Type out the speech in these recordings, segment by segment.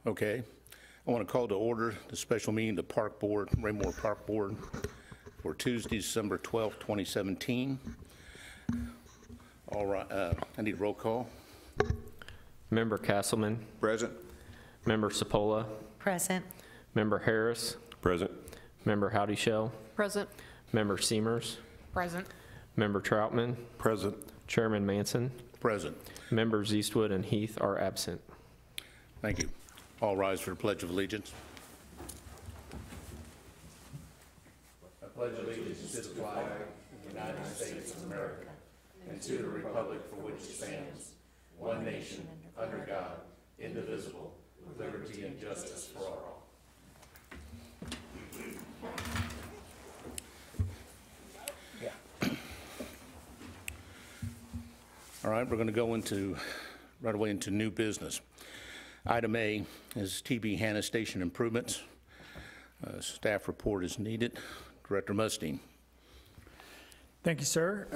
Okay. I want to call to order the special meeting of the Park Board, Raymore Park Board, for Tuesday, December 12th, 2017. All right, I need a roll call. Member Castleman. Present. Member Sapola. Present. Member Harris. Present. Member Howdy-Shell. Present. Member Seamers. Present. Member Troutman. Present. Chairman Manson. Present. Members Eastwood and Heath are absent. Thank you. All rise for the Pledge of Allegiance. I pledge allegiance to the flag of the United States of America and to the republic for which it stands, one nation, under God, indivisible, with liberty and justice for all. All right, we're going to go right away into new business. Item A is TB Hanna Station improvements. Staff report is needed. Director Mustine. Thank you, sir.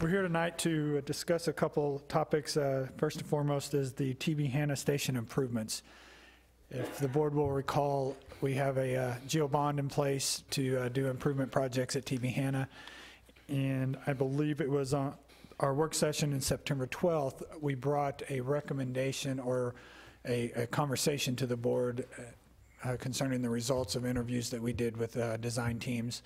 We're here tonight to discuss a couple topics. First and foremost is the TB Hanna Station improvements. If the board will recall, we have a GO bond in place to do improvement projects at TB Hanna, and I believe it was on our work session in September 12th, we brought a recommendation or a conversation to the board concerning the results of interviews that we did with design teams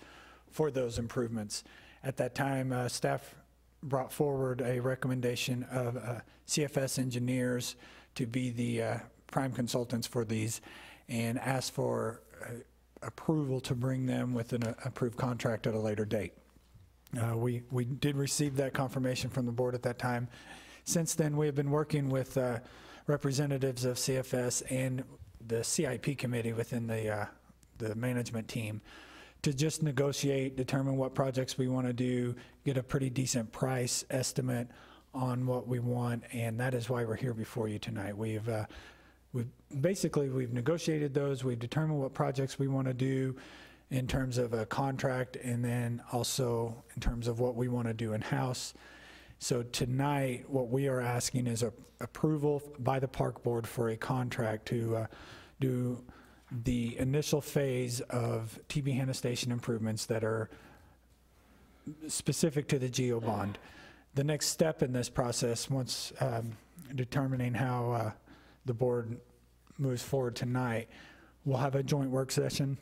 for those improvements. At that time, staff brought forward a recommendation of CFS engineers to be the prime consultants for these and asked for approval to bring them with an approved contract at a later date. We did receive that confirmation from the board at that time. Since then, we have been working with representatives of CFS and the CIP committee within the management team to just negotiate, determine what projects we want to do, get a pretty decent price estimate on what we want, and that is why we're here before you tonight. We've negotiated those, we've determined what projects we want to do in terms of a contract, and then also in terms of what we want to do in-house. So tonight, what we are asking is approval by the park board for a contract to do the initial phase of TB Hanna Station improvements that are specific to the GO bond. The next step in this process, once determining how the board moves forward tonight, we'll have a joint work session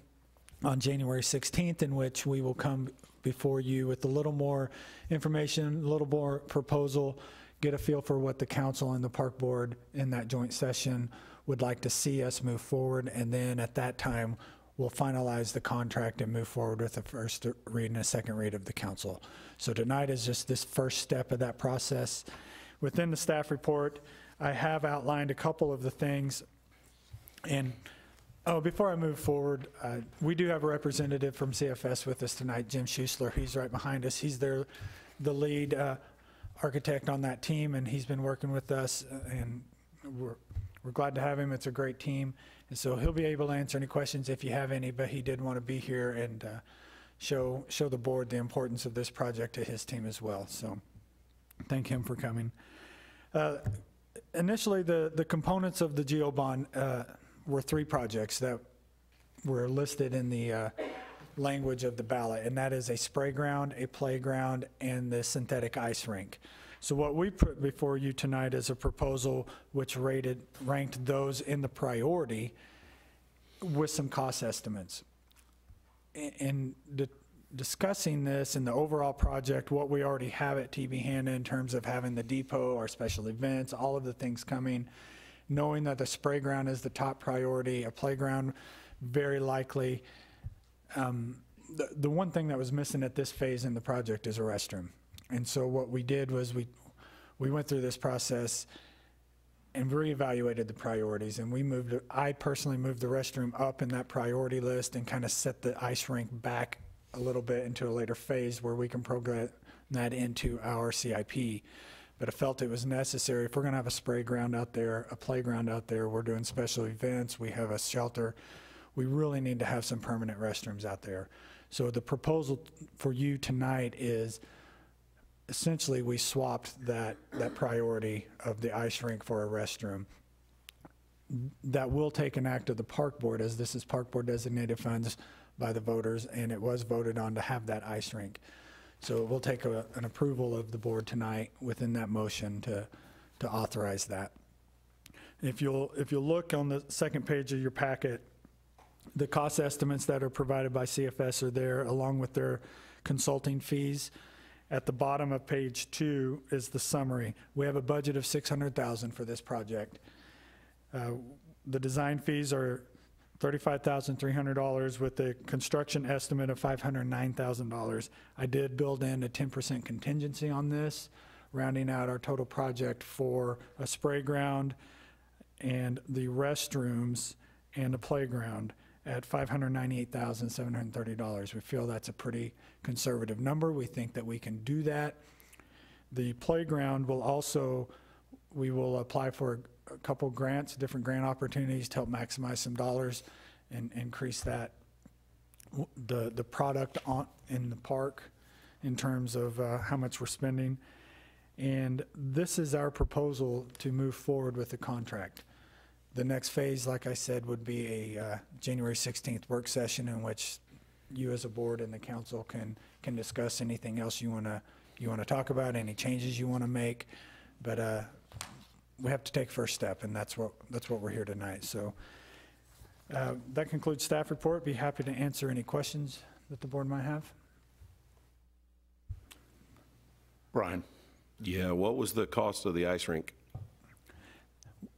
on January 16th, in which we will come before you with a little more information, a little more proposal, get a feel for what the council and the park board in that joint session would like to see us move forward, and then at that time we'll finalize the contract and move forward with the first read and a second read of the council. So tonight is just this first step of that process. Within the staff report, I have outlined a couple of the things, and before I move forward, we do have a representative from CFS with us tonight, Jim Schuessler. He's right behind us. He's the lead architect on that team, and he's been working with us, and we're glad to have him. It's a great team, and so he'll be able to answer any questions if you have any, but he did want to be here and show the board the importance of this project to his team as well. So thank him for coming. Initially, the components of the GO bond were 3 projects that were listed in the language of the ballot, and that is a spray ground, a playground, and the synthetic ice rink. So what we put before you tonight is a proposal which ranked those in the priority with some cost estimates. In discussing this and the overall project, what we already have at TB Hanna in terms of having the depot, our special events, all of the things coming, knowing that the spray ground is the top priority, a playground very likely. The one thing that was missing at this phase in the project is a restroom. And so what we did was we went through this process and reevaluated the priorities, and I personally moved the restroom up in that priority list and kind of set the ice rink back a little bit into a later phase where we can program that into our CIP. But I felt it was necessary. If we're going to have a spray ground out there, a playground out there, we're doing special events, we have a shelter, we really need to have some permanent restrooms out there. So the proposal for you tonight is essentially we swapped that priority of the ice rink for a restroom. that will take an act of the park board, as this is park board designated funds by the voters, and it was voted on to have that ice rink. So it will take an approval of the board tonight within that motion to authorize that. If you'll look on the second page of your packet, the cost estimates that are provided by CFS are there, along with their consulting fees. At the bottom of page 2 is the summary. We have a budget of $600,000 for this project. The design fees are $35,300 with a construction estimate of $509,000. I did build in a 10% contingency on this, rounding out our total project for a spray ground and the restrooms and a playground at $598,730. We feel that's a pretty conservative number. We think that we can do that. The playground will also, we will apply for a couple grants, different grant opportunities to help maximize some dollars and increase that, the product in the park in terms of how much we're spending. And this is our proposal to move forward with the contract. The next phase, like I said, would be a January 16th work session in which you as a board and the council can discuss anything else you want to talk about, any changes you want to make. But we have to take first step, and that's what we're here tonight. So that concludes staff report. Be happy to answer any questions that the board might have. Brian? Yeah, what was the cost of the ice rink?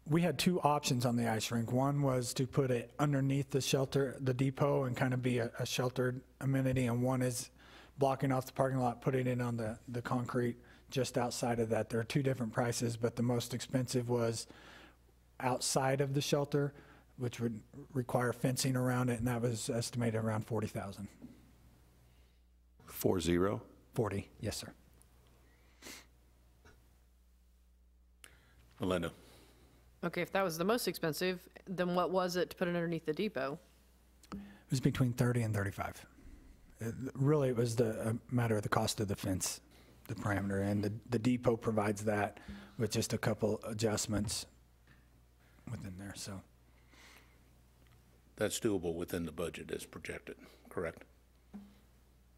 We had two options on the ice rink. One was to put it underneath the shelter, the depot, and kind of be a sheltered amenity, and one is blocking off the parking lot, putting it on the concrete just outside of that. There are two different prices, but the most expensive was outside of the shelter, which would require fencing around it, and that was estimated around $40,000. 40? 40, yes, sir. Melinda? Okay, if that was the most expensive, then what was it to put it underneath the depot? It was between 30 and 35. Really, it was a matter of the cost of the fence, the parameter, and the depot provides that with just a couple adjustments within there, so. That's doable within the budget as projected, correct?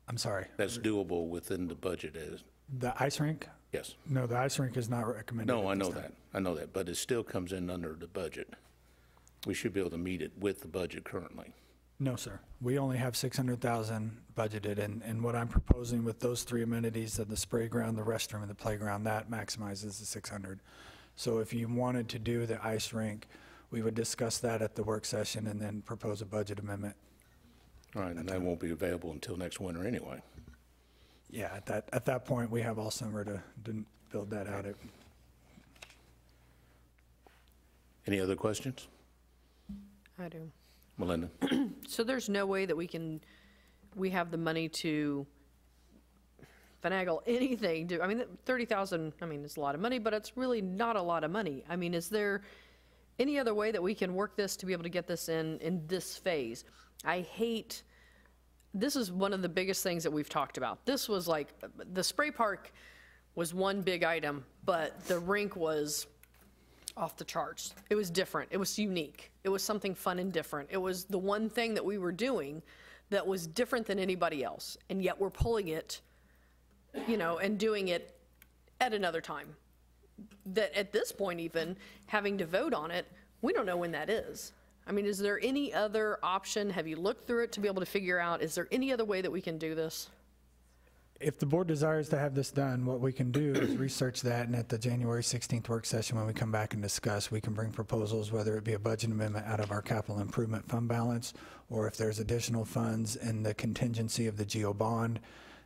I'm sorry. That's doable within the budget as, The ice rink? yes. No, the ice rink is not recommended. No, I at this know time. that. I know that, but it still comes in under the budget. We should be able to meet it with the budget currently. No, sir. We only have $600,000 budgeted, and what I'm proposing with those three amenities, the spray ground, the restroom, and the playground, that maximizes the 600. So if you wanted to do the ice rink, we would discuss that at the work session and then propose a budget amendment. All right, and that won't be available until next winter anyway. Yeah, at that point, we have all summer to build that out. Any other questions? I do. Melinda? So there's no way that we have the money to finagle anything to, I mean, 30,000, I mean, it's a lot of money, but it's really not a lot of money. I mean, is there any other way that we can work this to be able to get this in this phase? This is one of the biggest things that we've talked about. This was like, the spray park was one big item, but the rink was off the charts. It was different. It was unique. It was something fun and different. It was the one thing that we were doing that was different than anybody else. And yet we're pulling it, and doing it at another time. That at this point, even having to vote on it, we don't know when that is. I mean, is there any other option? Have you looked through it to be able to figure out, is there any other way that we can do this? If the board desires to have this done, what we can do is research that, and at the January 16th work session, when we come back and discuss, we can bring proposals, whether it be a budget amendment out of our capital improvement fund balance, or if there's additional funds in the contingency of the GO bond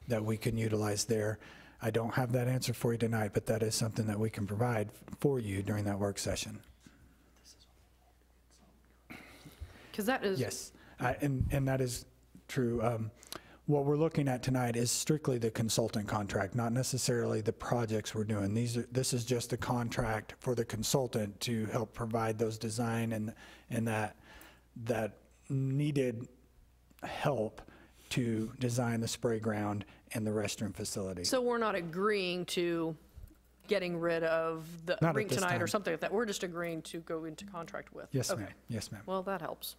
that we can utilize there. I don't have that answer for you tonight, but that is something that we can provide for you during that work session. Because that is. Yes, and that is true. What we're looking at tonight is strictly the consultant contract, not necessarily the projects we're doing. This is just a contract for the consultant to help provide those design and that needed help to design the spray ground and the restroom facility. So we're not agreeing to getting rid of the Not at rink this tonight or time. something like that. We're just agreeing to go into contract with. Yes, Okay. ma'am. Yes, ma'am. Well, that helps.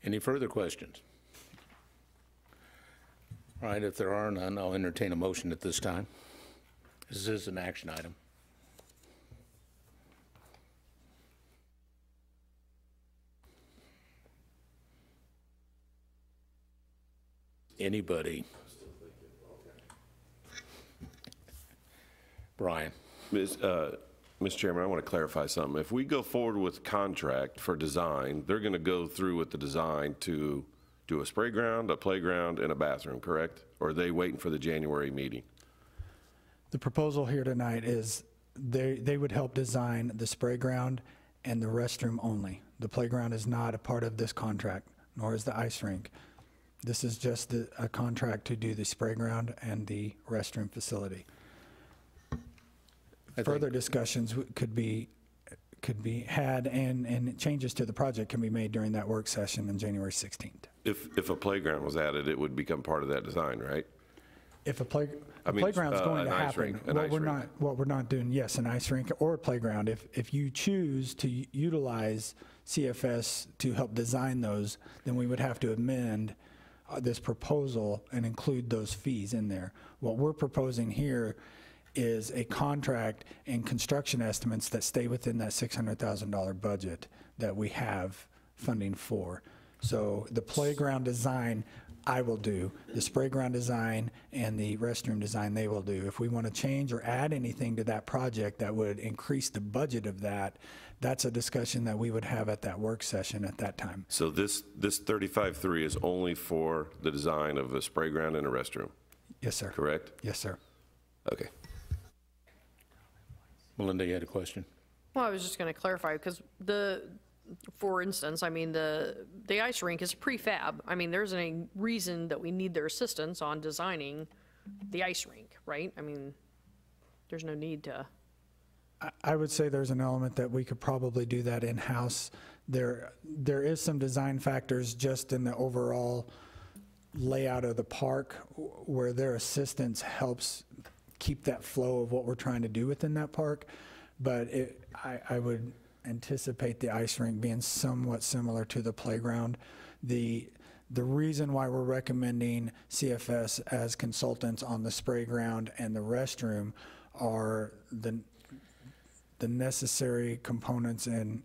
Any further questions? All right, if there are none, I'll entertain a motion at this time. This is an action item. Anybody? Brian? Mr. Chairman, I want to clarify something. If we go forward with contract for design, they're going to go through with the design to do a spray ground, a playground, and a bathroom, correct? Or are they waiting for the January meeting? The proposal here tonight is they would help design the spray ground and the restroom only. The playground is not a part of this contract, nor is the ice rink. This is just a contract to do the spray ground and the restroom facility. Further discussions could be had, and changes to the project can be made during that work session on January 16th. If a playground was added, it would become part of that design, right? If a I mean, playground's going an to ice happen, rink, an ice rink. what we're not doing, yes, an ice rink or a playground. If you choose to utilize CFS to help design those, then we would have to amend this proposal and include those fees in there. What we're proposing here is a contract and construction estimates that stay within that $600,000 budget that we have funding for. So the playground design, I will do. The spray ground design and the restroom design, they will do. If we want to change or add anything to that project that would increase the budget of that, that's a discussion that we would have at that work session at that time. So this 35.3 is only for the design of a spray ground and a restroom, Yes, sir. correct? Yes, sir. Okay. Melinda, you had a question? Well, I was just going to clarify, because for instance, I mean, the ice rink is prefab. I mean, there's a reason that we need their assistance on designing the ice rink, right? I mean, there's no need to. I would say there's an element that we could probably do that in-house. There is some design factors just in the overall layout of the park where their assistance helps keep that flow of what we're trying to do within that park. But I would anticipate the ice rink being somewhat similar to the playground. The reason why we're recommending CFS as consultants on the spray ground and the restroom are the necessary components in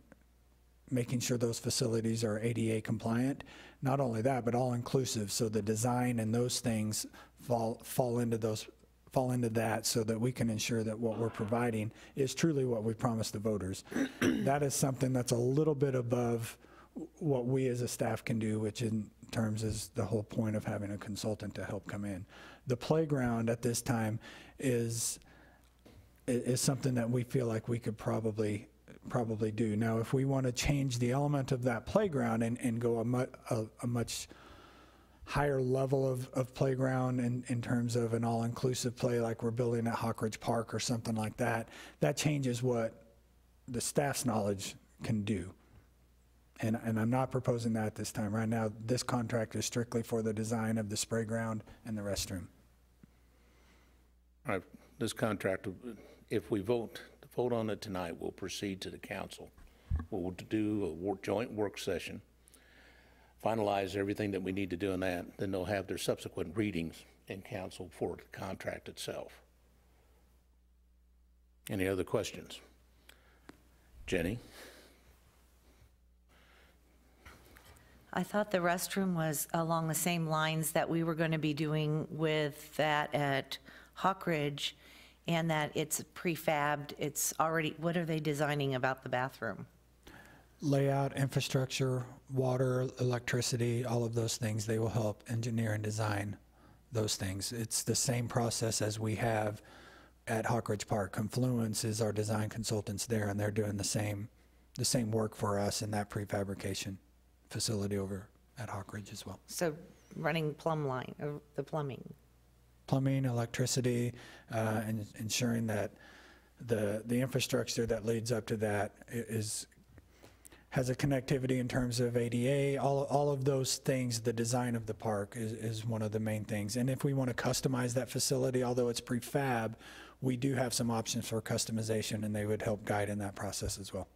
making sure those facilities are ADA compliant. Not only that, but all inclusive. So the design and those things fall into that, so that we can ensure that what we're providing is truly what we promised the voters. That is something that's a little bit above what we as a staff can do, which in terms is the whole point of having a consultant to help come in. The playground at this time is something that we feel like we could probably do. Now, if we want to change the element of that playground and go a much higher level of playground in terms of an all-inclusive play like we're building at Hawk Ridge Park or something like that, that changes what the staff's knowledge can do. And I'm not proposing that this time. Right now, this contract is strictly for the design of the spray ground and the restroom. All right, this contract, if we vote on it tonight, we'll proceed to the council. We'll do a joint work session, finalize everything that we need to do in that, then they'll have their subsequent readings in council for the contract itself. Any other questions? Jenny? I thought the restroom was along the same lines that we were going to be doing with that at Hawk Ridge, and that it's prefabbed, it's already, what are they designing about the bathroom? Layout, infrastructure, water, electricity, all of those things, they will help engineer and design those things. It's the same process as we have at Hawk Ridge Park. Confluence is our design consultants there, and they're doing the same work for us in that prefabrication facility over at Hawk Ridge as well. So running the plumbing. Plumbing, electricity, and ensuring that the infrastructure that leads up to that has a connectivity in terms of ADA, all of those things. The design of the park is one of the main things. And if we want to customize that facility, although it's prefab, we do have some options for customization, and they would help guide in that process as well.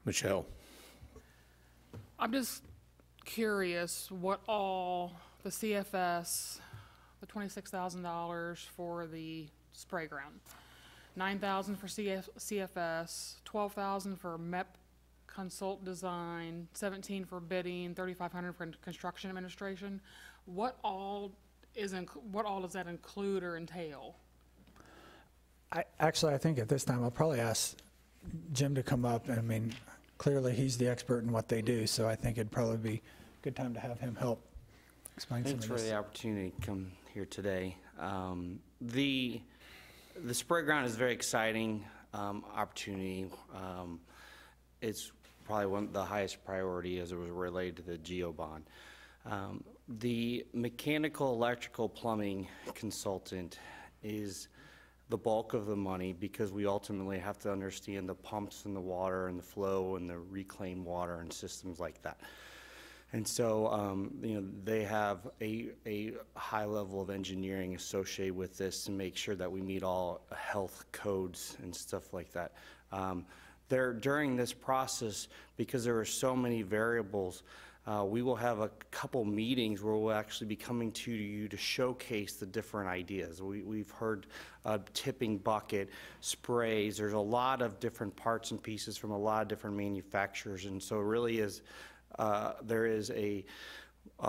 Michelle? I'm just curious what all the CFS, the $26,000 for the spray ground, $9,000 for CFS, $12,000 for MEP consult design, $17,000 for bidding, $3,500 for construction administration. What all does that include or entail? I think at this time I'll probably ask Jim to come up. I mean, clearly he's the expert in what they do, so I think it'd probably be a good time to have him help explain some of Thanks this. for the opportunity to come here today. The spray ground is a very exciting opportunity. It's probably the highest priority as it was related to the GEO bond. The mechanical, electrical, plumbing consultant is the bulk of the money because we ultimately have to understand the pumps and the water and the flow and the reclaimed water and systems like that. And so, they have a high level of engineering associated with this to make sure that we meet all health codes and stuff like that. During this process, because there are so many variables, we will have a couple meetings where we'll actually be coming to you to showcase the different ideas. We've heard tipping bucket, sprays. There's a lot of different parts and pieces from a lot of different manufacturers, and so it really is. There is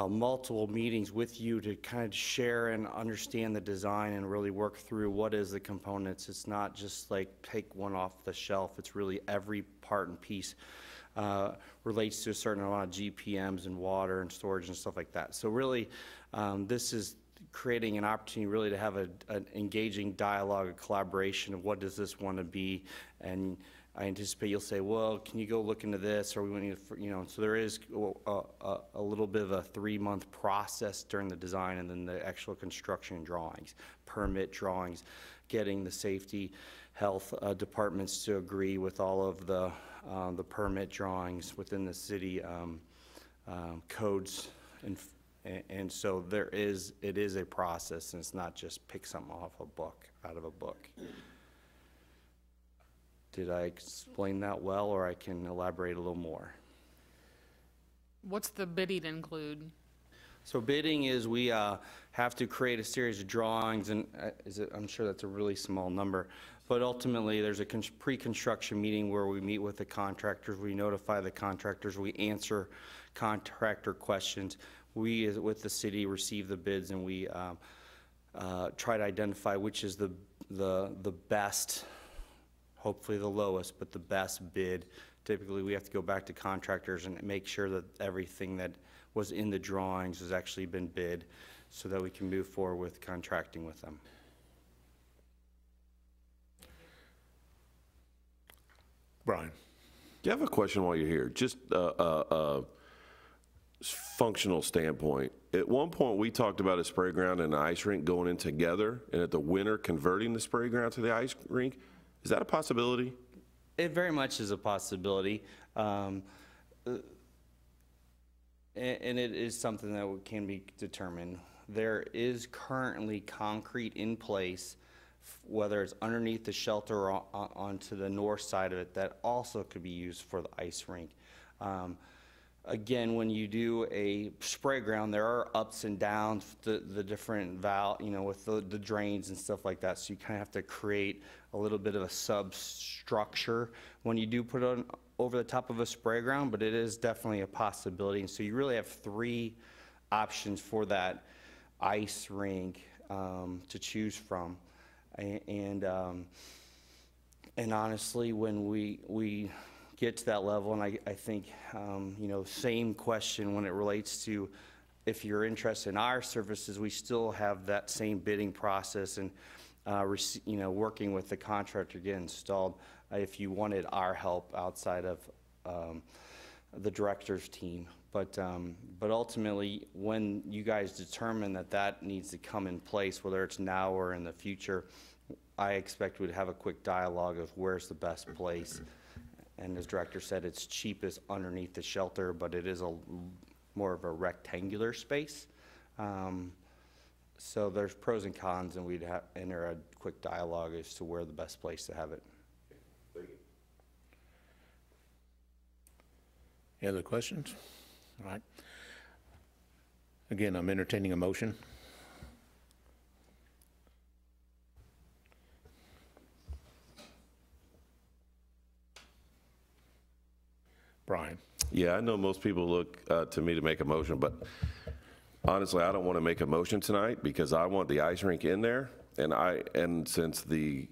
multiple meetings with you to kind of share and understand the design and really work through what is the components. It's not just like take one off the shelf. It's really every part and piece relates to a certain amount of GPMs and water and storage and stuff like that. So really, this is creating an opportunity really to have an engaging dialogue, a collaboration of what does this want to be. And I anticipate you'll say, well, can you go look into this, or we want you to, so there is a little bit of a 3-month process during the design and then the actual construction drawings, permit drawings, getting the safety, health departments to agree with all of the permit drawings within the city codes, and so it is a process, and it's not just pick something out of a book. Did I explain that well, or I can elaborate a little more? What's the bidding include? So bidding is we have to create a series of drawings, and I'm sure that's a really small number, but ultimately there's a pre-construction meeting where we meet with the contractors, we notify the contractors, we answer contractor questions. We, with the city, receive the bids, and we try to identify which is the best, hopefully the lowest, but the best bid. Typically, we have to go back to contractors and make sure that everything that was in the drawings has actually been bid so that we can move forward with contracting with them. Brian? Do you have a question while you're here? Just a functional standpoint. At one point, we talked about a spray ground and an ice rink going in together, and at the winter, converting the spray ground to the ice rink. Is that a possibility? It very much is a possibility. And it is something that can be determined. There is currently concrete in place, whether it's underneath the shelter or onto the north side of it, that also could be used for the ice rink. Again, when you do a spray ground, there are ups and downs, the different valve, with the drains and stuff like that. So you kind of have to create a little bit of a substructure when you do put it on over the top of a spray ground, but it is definitely a possibility. And so you really have 3 options for that ice rink to choose from. And honestly, when we get to that level, and I think, same question when it relates to if you're interested in our services, we still have that same bidding process and, working with the contractor to get installed if you wanted our help outside of the director's team. But ultimately, when you guys determine that needs to come in place, whether it's now or in the future, I expect we'd have a quick dialogue of where's the best place And as director said, it's cheapest underneath the shelter, but it is more of a rectangular space. So there's pros and cons, and we'd enter a quick dialogue as to where the best place to have it. Any other questions? All right. Again, I'm entertaining a motion. Brian? Yeah, I know most people look to me to make a motion, but honestly, I don't want to make a motion tonight because I want the ice rink in there. And since the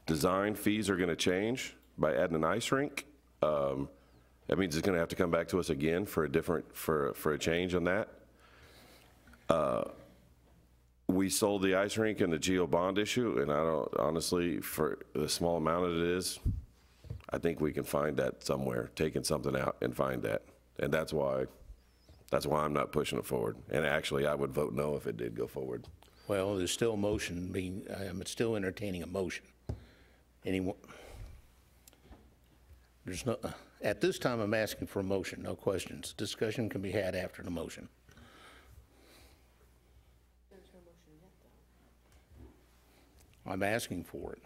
design fees are going to change by adding an ice rink, that means it's going to have to come back to us again for a change on that. We sold the ice rink in the GO bond issue, and I don't, honestly, for the small amount it is, I think we can find that somewhere, taking something out and find that. And that's why I'm not pushing it forward. And actually, I would vote no if it did go forward. Well, there's still a motion being, I'm still entertaining a motion. Anyone? There's no, at this time, I'm asking for a motion, no questions. Discussion can be had after the motion. I'm asking for it.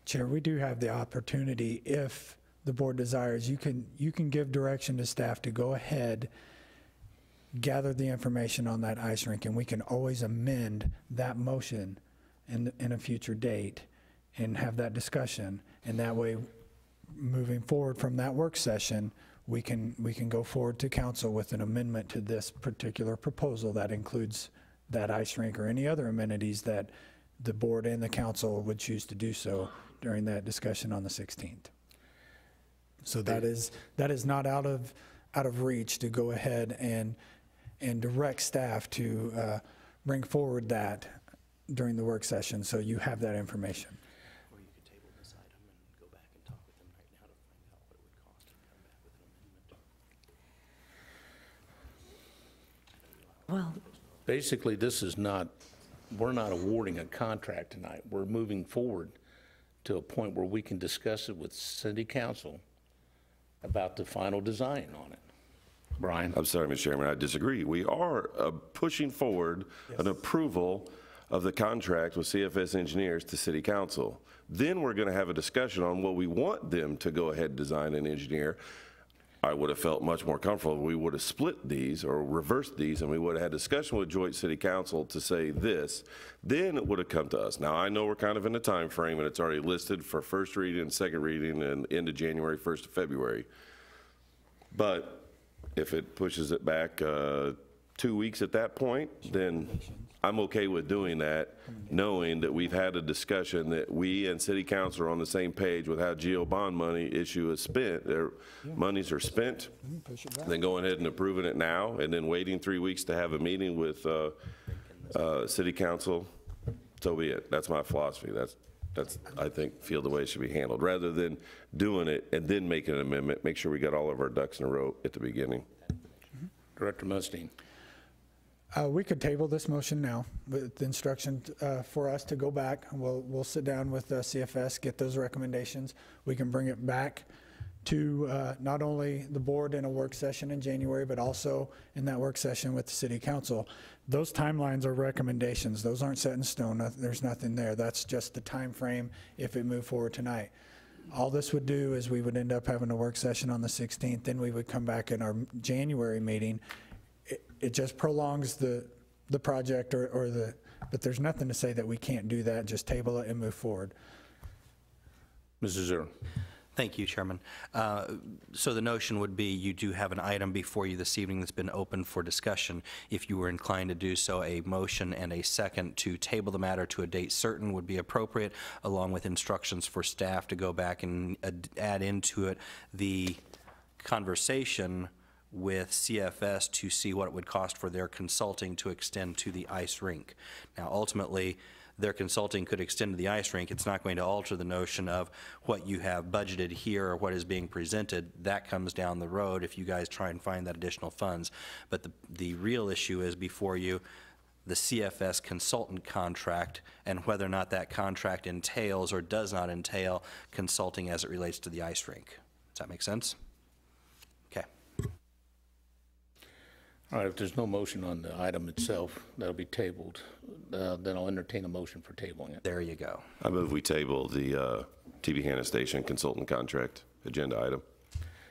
Chair, we do have the opportunity, if the board desires, you can give direction to staff to go ahead, gather the information on that ice rink, and we can always amend that motion in a future date and have that discussion. And that way, moving forward from that work session, we can go forward to council with an amendment to this particular proposal that includes that ice rink or any other amenities that the board and the council would choose to do so during that discussion on the 16th. So that is not out of reach to go ahead and direct staff to bring forward that during the work session, so you have that information. Or you could table this item and go back and talk with them right now to find out what it would cost and come back with an amendment. Well, Basically, this is not, we're not awarding a contract tonight. We're moving forward to a point where we can discuss it with city council about the final design on it. Brian? I'm sorry, Mr. Chairman, I disagree. We are pushing forward an approval of the contract with CFS Engineers to City Council. Then we're going to have a discussion on what we want them to go ahead, design, and engineer. I would have felt much more comfortable if we would have split these or reversed these, and we would have had discussion with joint city council to say this. Then it would have come to us. Now, I know we're kind of in a time frame, and it's already listed for first reading and second reading and end of January, 1st of February. But if it pushes it back 2 weeks at that point, then I'm okay with doing that, knowing that we've had a discussion that we and city council are on the same page with how GO bond money issue is spent. Their monies are spent, then going ahead and approving it now, and then waiting 3 weeks to have a meeting with city council. So be it. That's my philosophy. That's I think feel the way it should be handled, rather than doing it and then making an amendment. Make sure we got all of our ducks in a row at the beginning. Director Mustine. We could table this motion now with the instruction for us to go back. We'll sit down with CFS, get those recommendations. We can bring it back to not only the board in a work session in January, but also in that work session with the city council. Those timelines are recommendations. Those aren't set in stone. There's nothing there. That's just the time frame if it moved forward tonight. All this would do is we would end up having a work session on the 16th. Then we would come back in our January meeting. It just prolongs the project but there's nothing to say that we can't do that. Just table it and move forward. Mrs. Zerr. Thank you, Chairman. So the notion would be you do have an item before you this evening that's been open for discussion. If you were inclined to do so, a motion and a second to table the matter to a date certain would be appropriate, along with instructions for staff to go back and add into it the conversation with CFS to see what it would cost for their consulting to extend to the ice rink. Now, ultimately, their consulting could extend to the ice rink. It's not going to alter the notion of what you have budgeted here or what is being presented. That comes down the road if you guys try and find that additional funds. But the real issue is before you, the CFS consultant contract and whether or not that contract entails or does not entail consulting as it relates to the ice rink. Does that make sense? Okay. All right, if there's no motion on the item itself, that'll be tabled, then I'll entertain a motion for tabling it. There you go. I move we table the TB Hanna Station consultant contract agenda item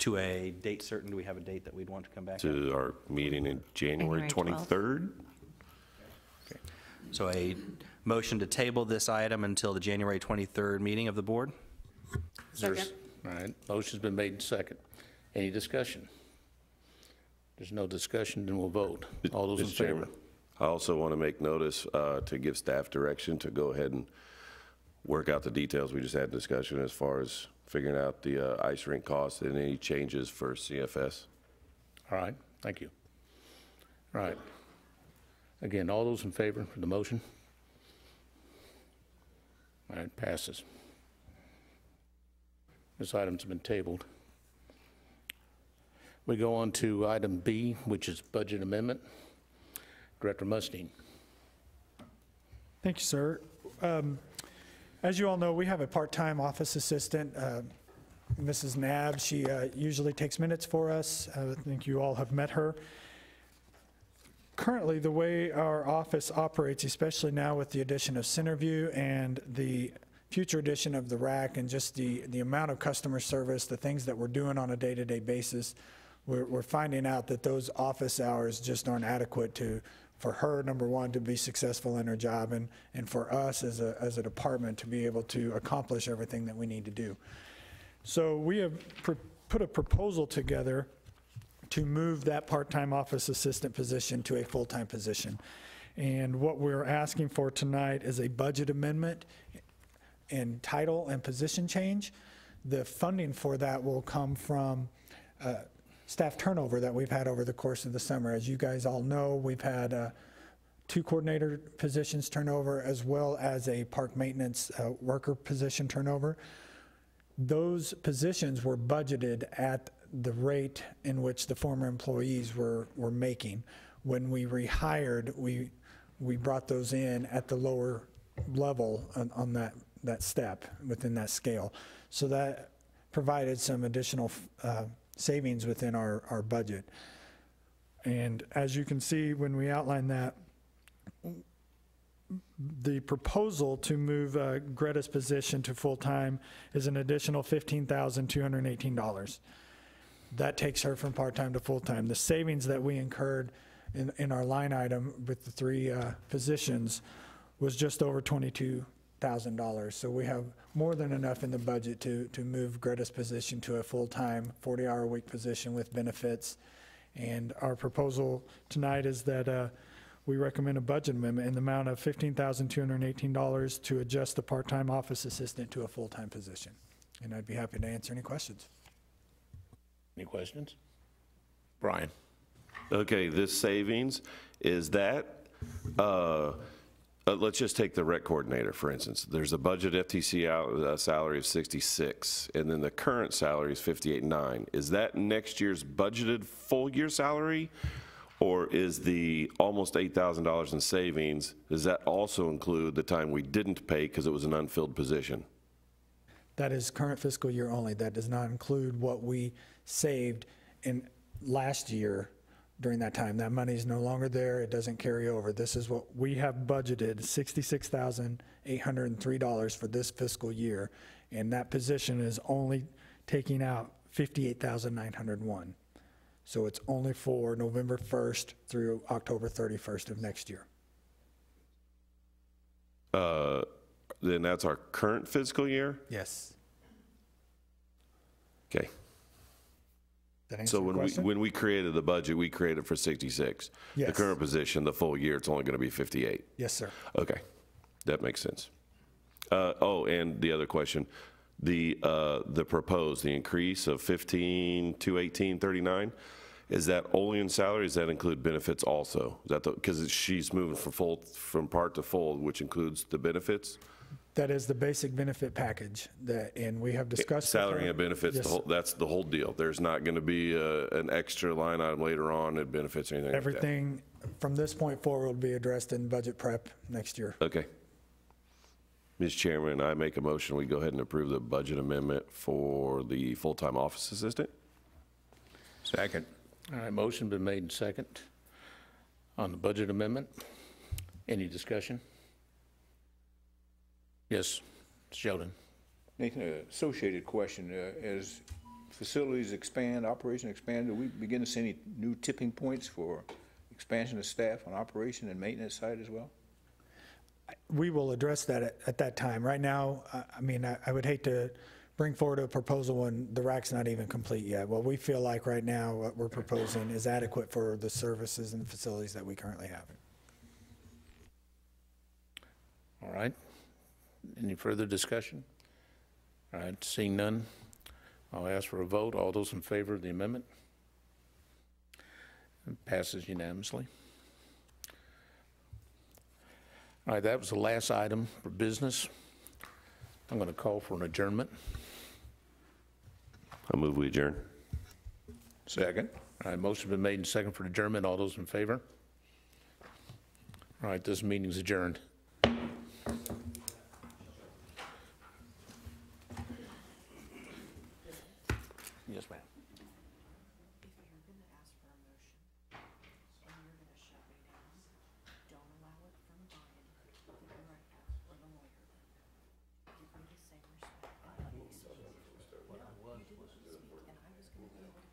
To a date certain, do we have a date that we'd want to come back at? to our meeting in January January 12th. 23rd. So a motion to table this item until the January 23rd meeting of the board? Second. All right, motion's been made and second. Any discussion? There's no discussion, then we'll vote. All those in Mr. favor? Chairman, I also want to make notice to give staff direction to go ahead and work out the details. We just had discussion as far as figuring out the ice rink costs and any changes for CFS. All right, thank you. All right. Again, all those in favor of the motion? All right, passes. This item's been tabled. We go on to item B, which is budget amendment. Director Mustine. Thank you, sir. As you all know, we have a part-time office assistant, Mrs. Nab. She usually takes minutes for us. I think you all have met her. Currently, the way our office operates, especially now with the addition of Centerview and the future addition of the rack and just the amount of customer service, the things that we're doing on a day-to-day basis, we're finding out that those office hours just aren't adequate for her, number one, to be successful in her job, and for us as a department to be able to accomplish everything that we need to do. So we have put a proposal together to move that part-time office assistant position to a full-time position. And what we're asking for tonight is a budget amendment in title and position change. The funding for that will come from staff turnover that we've had over the course of the summer. As you guys all know, we've had 2 coordinator positions turnover as well as a park maintenance worker position turnover. Those positions were budgeted at the rate in which the former employees were making. When we rehired, we brought those in at the lower level on that step within that scale. So that provided some additional savings within our budget. And as you can see, when we outline that, the proposal to move Greta's position to full-time is an additional $15,218. That takes her from part-time to full-time. The savings that we incurred in our line item with the 3 positions was just over $22,000. So we have more than enough in the budget to move Greta's position to a full-time 40-hour-a-week position with benefits. And our proposal tonight is that we recommend a budget amendment in the amount of $15,218 to adjust the part-time office assistant to a full-time position. And I'd be happy to answer any questions. Any questions? Brian. Okay, this savings, is that, let's just take the rec coordinator, for instance. There's a budget FTC salary of 66, and then the current salary is 58.9. Is that next year's budgeted full-year salary? Or is the almost $8,000 in savings, does that also include the time we didn't pay because it was an unfilled position? That is current fiscal year only. That does not include what we saved in last year during that time. That money is no longer there. It doesn't carry over. This is what we have budgeted, $66,803 for this fiscal year. And that position is only taking out $58,901. So it's only for November 1st through October 31st of next year. Then that's our current fiscal year? Yes. Okay. That answer So your question? when we created the budget, we created for 66. The Yes. current position, the full year, it's only going to be 58. Yes, sir. Okay, that makes sense. Oh, and the other question, the proposed, the increase of 15,218.39, is that only in salary? Does that include benefits also? Is that because she's moving from part to full, which includes the benefits? That is the basic benefit package and we have discussed. Salary and benefits, Yes. that's the whole deal. There's not going to be an extra line item later on in benefits or anything like that. Everything from this point forward, will be addressed in budget prep next year. Okay. Mr. Chairman, I make a motion, we go ahead and approve the budget amendment for the full-time office assistant. Second. All right, motion been made and second on the budget amendment. Any discussion? Yes, Sheldon. Nathan, associated question, as facilities expand, operation expand, do we begin to see any new tipping points for expansion of staff on operation and maintenance side as well? We will address that at that time. Right now, I mean, I would hate to bring forward a proposal when the RAC's not even complete yet. What we feel like right now, what we're proposing is adequate for the services and facilities that we currently have. All right. Any further discussion? All right, seeing none, I'll ask for a vote. All those in favor of the amendment? It passes unanimously. All right, that was the last item for business. I'm going to call for an adjournment. I move we adjourn. Second. All right, motion been made and second for adjournment. All those in favor? All right, this meeting's adjourned. Yes, ma'am. And I was going to be able to